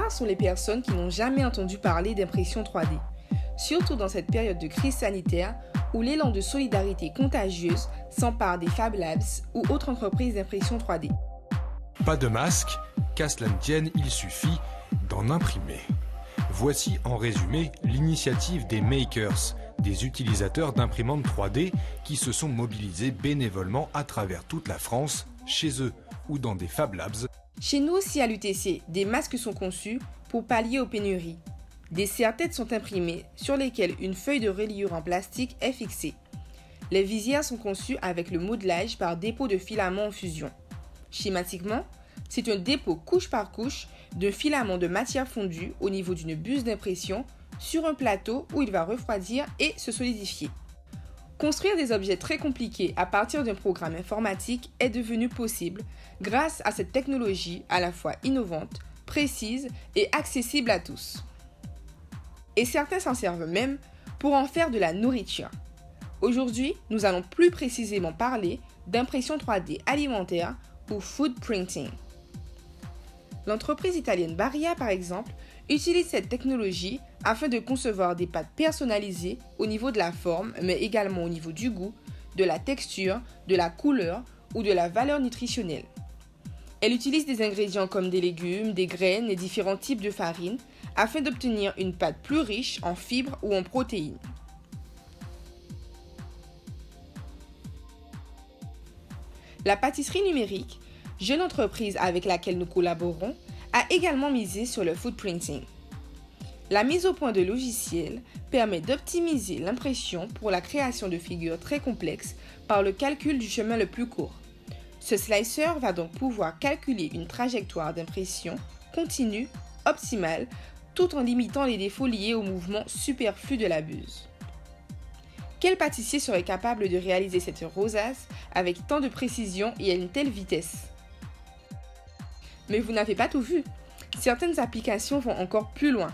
rares sont les personnes qui n'ont jamais entendu parler d'impression 3D, surtout dans cette période de crise sanitaire où l'élan de solidarité contagieuse s'empare des Fab Labs ou autres entreprises d'impression 3D. Pas de masque, qu'à cela ne tienne, il suffit d'en imprimer. Voici en résumé l'initiative des makers, des utilisateurs d'imprimantes 3D qui se sont mobilisés bénévolement à travers toute la France, chez eux ou dans des Fab Labs. Chez nous aussi à l'UTC, des masques sont conçus pour pallier aux pénuries. Des serre-têtes sont imprimées sur lesquelles une feuille de reliure en plastique est fixée. Les visières sont conçues avec le modelage par dépôt de filaments en fusion. Schématiquement, c'est un dépôt couche par couche de filaments de matière fondue au niveau d'une buse d'impression sur un plateau où il va refroidir et se solidifier. Construire des objets très compliqués à partir d'un programme informatique est devenu possible grâce à cette technologie à la fois innovante, précise et accessible à tous. Et certains s'en servent même pour en faire de la nourriture. Aujourd'hui, nous allons plus précisément parler d'impression 3D alimentaire ou food printing. L'entreprise italienne Barilla, par exemple, utilise cette technologie afin de concevoir des pâtes personnalisées au niveau de la forme, mais également au niveau du goût, de la texture, de la couleur ou de la valeur nutritionnelle. Elle utilise des ingrédients comme des légumes, des graines et différents types de farine afin d'obtenir une pâte plus riche en fibres ou en protéines. La pâtisserie numérique, jeune entreprise avec laquelle nous collaborons, a également misé sur le food printing. La mise au point de logiciels permet d'optimiser l'impression pour la création de figures très complexes par le calcul du chemin le plus court. Ce slicer va donc pouvoir calculer une trajectoire d'impression continue, optimale, tout en limitant les défauts liés au mouvement superflu de la buse. Quel pâtissier serait capable de réaliser cette rosace avec tant de précision et à une telle vitesse ? Mais vous n'avez pas tout vu. Certaines applications vont encore plus loin.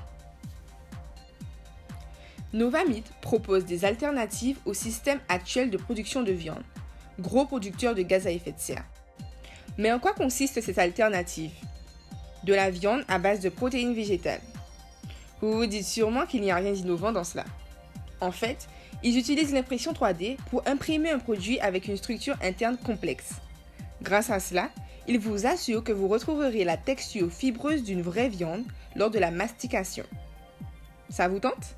Novamit propose des alternatives au système actuel de production de viande, gros producteur de gaz à effet de serre. Mais en quoi consiste cette alternative ? De la viande à base de protéines végétales. Vous vous dites sûrement qu'il n'y a rien d'innovant dans cela. En fait, ils utilisent l'impression 3D pour imprimer un produit avec une structure interne complexe. Grâce à cela, ils vous assurent que vous retrouverez la texture fibreuse d'une vraie viande lors de la mastication. Ça vous tente ?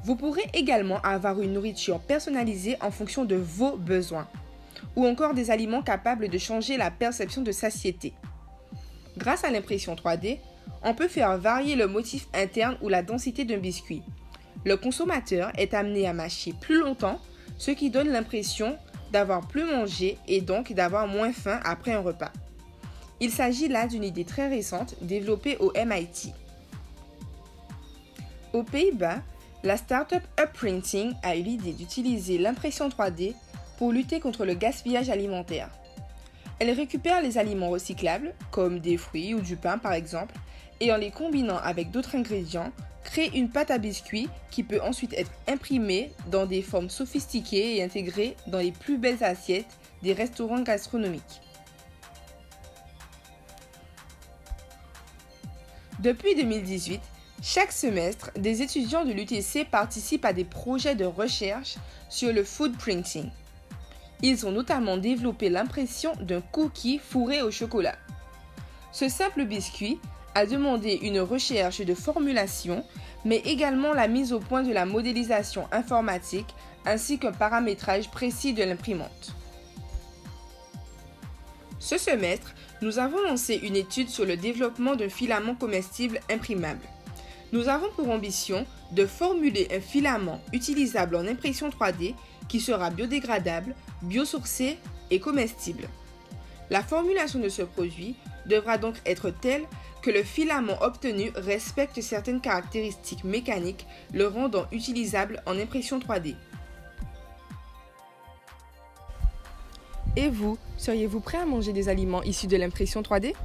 Vous pourrez également avoir une nourriture personnalisée en fonction de vos besoins, ou encore des aliments capables de changer la perception de satiété. Grâce à l'impression 3D, on peut faire varier le motif interne ou la densité d'un biscuit. Le consommateur est amené à mâcher plus longtemps, ce qui donne l'impression d'avoir plus mangé et donc d'avoir moins faim après un repas. Il s'agit là d'une idée très récente développée au MIT. Aux Pays-Bas, la start-up Upprinting a eu l'idée d'utiliser l'impression 3D pour lutter contre le gaspillage alimentaire. Elle récupère les aliments recyclables, comme des fruits ou du pain par exemple, et en les combinant avec d'autres ingrédients, crée une pâte à biscuits qui peut ensuite être imprimée dans des formes sophistiquées et intégrée dans les plus belles assiettes des restaurants gastronomiques. Depuis 2018, chaque semestre, des étudiants de l'UTC participent à des projets de recherche sur le food printing. Ils ont notamment développé l'impression d'un cookie fourré au chocolat. Ce simple biscuit a demandé une recherche de formulation, mais également la mise au point de la modélisation informatique ainsi qu'un paramétrage précis de l'imprimante. Ce semestre, nous avons lancé une étude sur le développement d'un filament comestible imprimable. Nous avons pour ambition de formuler un filament utilisable en impression 3D qui sera biodégradable, biosourcé et comestible. La formulation de ce produit devra donc être telle que le filament obtenu respecte certaines caractéristiques mécaniques, le rendant utilisable en impression 3D. Et vous, seriez-vous prêt à manger des aliments issus de l'impression 3D ?